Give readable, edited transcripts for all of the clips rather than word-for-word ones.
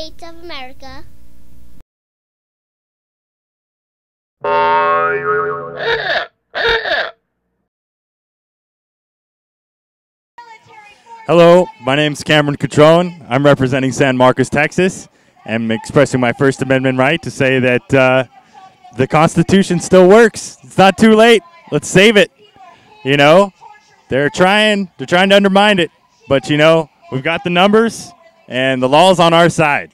States of America. Hello, my name is Cameron Catrone. I'm representing San Marcos, Texas. I'm expressing my First Amendment right to say that the Constitution still works. It's not too late. Let's save it. You know, they're trying to undermine it, but you know, we've got the numbers and the law's on our side.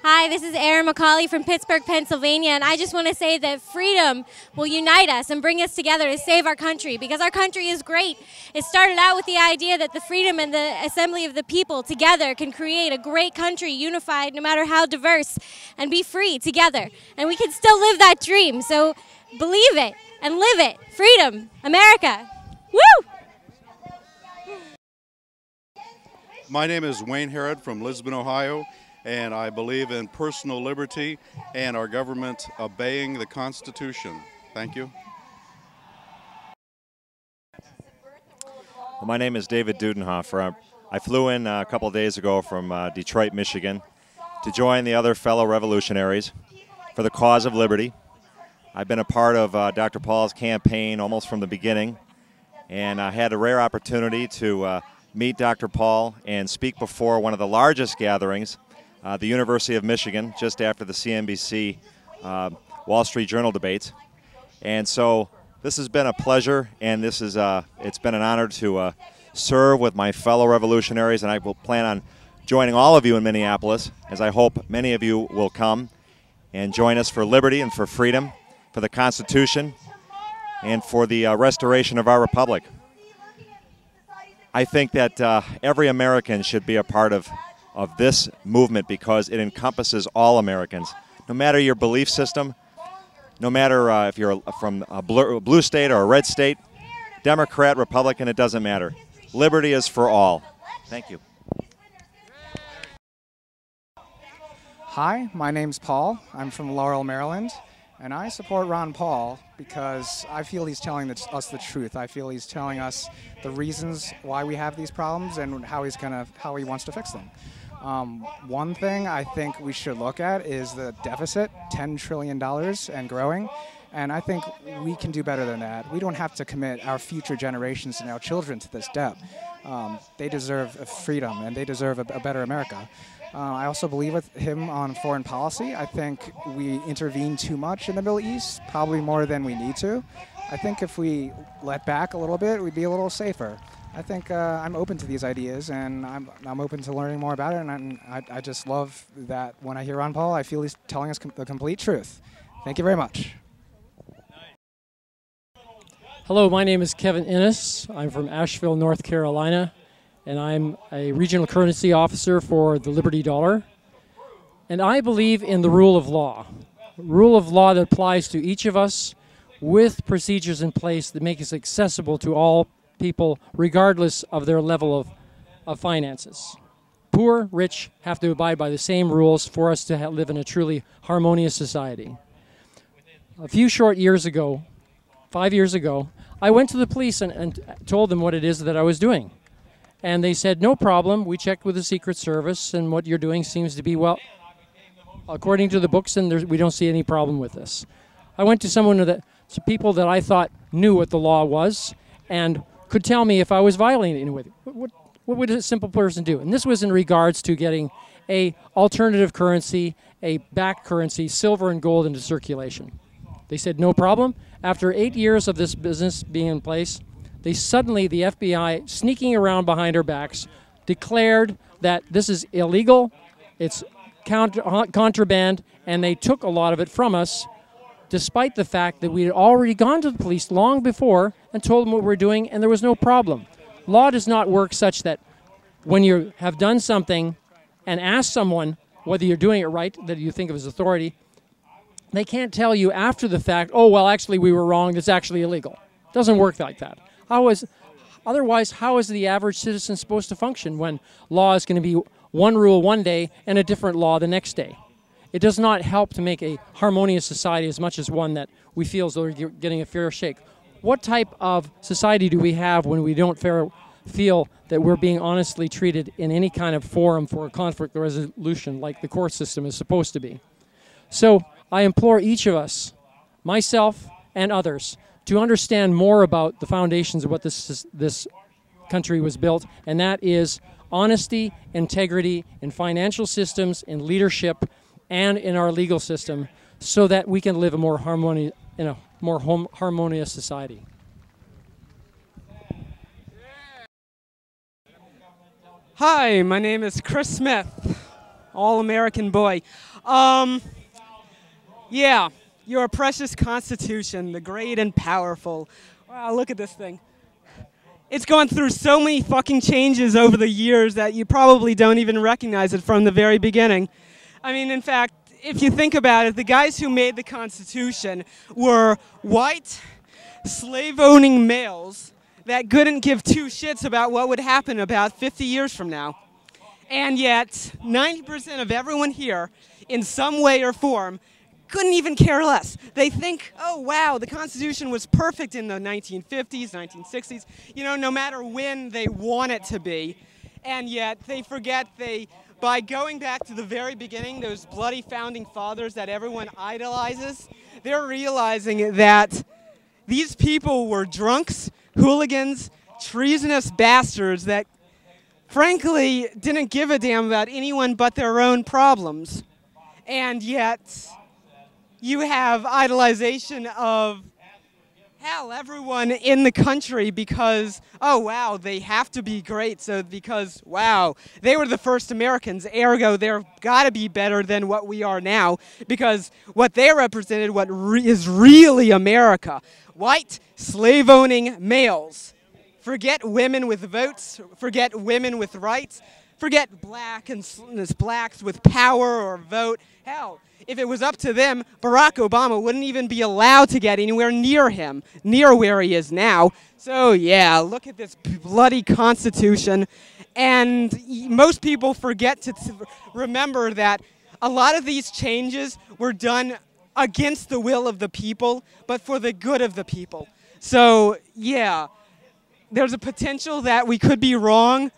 Hi, this is Erin McCauley from Pittsburgh, Pennsylvania, and I just want to say that freedom will unite us and bring us together to save our country, because our country is great. It started out with the idea that the freedom and the assembly of the people together can create a great country, unified no matter how diverse, and be free together. And we can still live that dream, so believe it and live it. Freedom, America. Woo! My name is Wayne Herod from Lisbon, Ohio. And I believe in personal liberty and our government obeying the Constitution. Thank you. Well, my name is David Dudenhofer. I flew in a couple of days ago from Detroit, Michigan to join the other fellow revolutionaries for the cause of liberty. I've been a part of Dr. Paul's campaign almost from the beginning, and I had a rare opportunity to meet Dr. Paul and speak before one of the largest gatherings, the University of Michigan, just after the CNBC Wall Street Journal debates. And so this has been a pleasure, and this is it's been an honor to serve with my fellow revolutionaries, and I will plan on joining all of you in Minneapolis, as I hope many of you will come and join us for liberty and for freedom, for the Constitution, and for the restoration of our republic. I think that every American should be a part of this movement, because it encompasses all Americans. No matter your belief system, no matter if you're from a blue state or a red state, Democrat, Republican, it doesn't matter. Liberty is for all. Thank you. Hi, my name's Paul. I'm from Laurel, Maryland, and I support Ron Paul because I feel he's telling us the truth. I feel he's telling us the reasons why we have these problems and how he wants to fix them. One thing I think we should look at is the deficit, $10 trillion and growing, and I think we can do better than that. We don't have to commit our future generations and our children to this debt. They deserve freedom, and they deserve a better America. I also believe with him on foreign policy. I think we intervene too much in the Middle East, probably more than we need to. I think if we let back a little bit, we'd be a little safer. I think I'm open to these ideas, and I'm open to learning more about it, and I just love that when I hear Ron Paul, I feel he's telling us the complete truth. Thank you very much. Hello, my name is Kevin Innes. I'm from Asheville, North Carolina, and I'm a regional currency officer for the Liberty Dollar. And I believe in the rule of law that applies to each of us, with procedures in place that make us accessible to all people regardless of their level of finances. Poor, rich have to abide by the same rules for us to live in a truly harmonious society. A few short years ago, 5 years ago, I went to the police and told them what it is that I was doing. And they said, no problem, we checked with the Secret Service, and what you're doing seems to be, well, according to the books, and we don't see any problem with this. I went to some people that I thought knew what the law was and could tell me if I was violating it. What would a simple person do? And this was in regards to getting a alternative currency, a backed currency, silver and gold into circulation. They said, no problem. After 8 years of this business being in place, the FBI, sneaking around behind our backs, declared that this is illegal, it's contraband, and they took a lot of it from us, despite the fact that we had already gone to the police long before and told them what we're doing, and there was no problem. Law does not work such that when you have done something and ask someone whether you're doing it right, that you think of as authority, they can't tell you after the fact, oh, well, actually, we were wrong, it's actually illegal. It doesn't work like that. Otherwise, how is the average citizen supposed to function when law is going to be one rule one day and a different law the next day? It does not help to make a harmonious society as much as one that we feel as though we're getting a fair shake. What type of society do we have when we don't feel that we're being honestly treated in any kind of forum for a conflict resolution like the court system is supposed to be. So I implore each of us, myself and others, to understand more about the foundations of what this country was built, and that is honesty, integrity in financial systems, in leadership, and in our legal system, so that we can live in a more harmonious society. Hi, my name is Chris Smith, all-American boy. Yeah, your precious Constitution, the great and powerful. Wow, look at this thing. It's gone through so many fucking changes over the years that you probably don't even recognize it from the very beginning. I mean, in fact, if you think about it, the guys who made the Constitution were white, slave-owning males that couldn't give two shits about what would happen about 50 years from now. And yet, 90% of everyone here, in some way or form, couldn't even care less. They think, oh wow, the Constitution was perfect in the 1950s, 1960s, you know, no matter when they want it to be. And yet, they forget by going back to the very beginning, those bloody founding fathers that everyone idolizes, they're realizing that these people were drunks, hooligans, treasonous bastards that frankly didn't give a damn about anyone but their own problems. And yet you have idolization of, hell, everyone in the country because, oh wow, they have to be great, so because, wow, they were the first Americans, ergo they're gotta be better than what we are now, because what they represented is really America. White, slave-owning males. Forget women with votes, forget women with rights, forget blacks with power or vote. Hell, if it was up to them, Barack Obama wouldn't even be allowed to get anywhere near him, near where he is now. So yeah, look at this bloody Constitution. And most people forget to remember that a lot of these changes were done against the will of the people, but for the good of the people. So yeah, there's a potential that we could be wrong,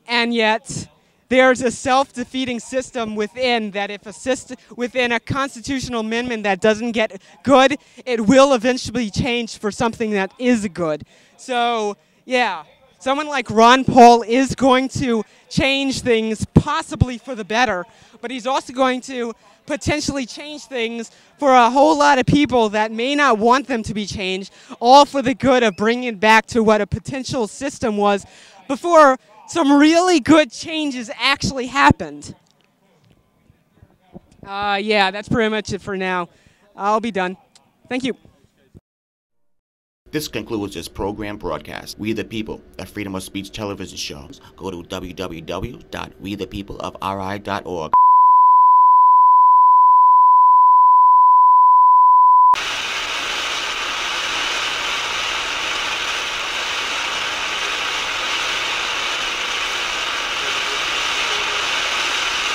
and yet there's a self-defeating system within that if within a constitutional amendment that doesn't get good, it will eventually change for something that is good. So yeah, someone like Ron Paul is going to change things possibly for the better, but he's also going to potentially change things for a whole lot of people that may not want them to be changed, all for the good of bringing it back to what a potential system was before some really good changes actually happened. Yeah, that's pretty much it for now. I'll be done. Thank you. This concludes this program broadcast. We the People, a freedom of speech television show. Go to www.wethepeopleofri.org.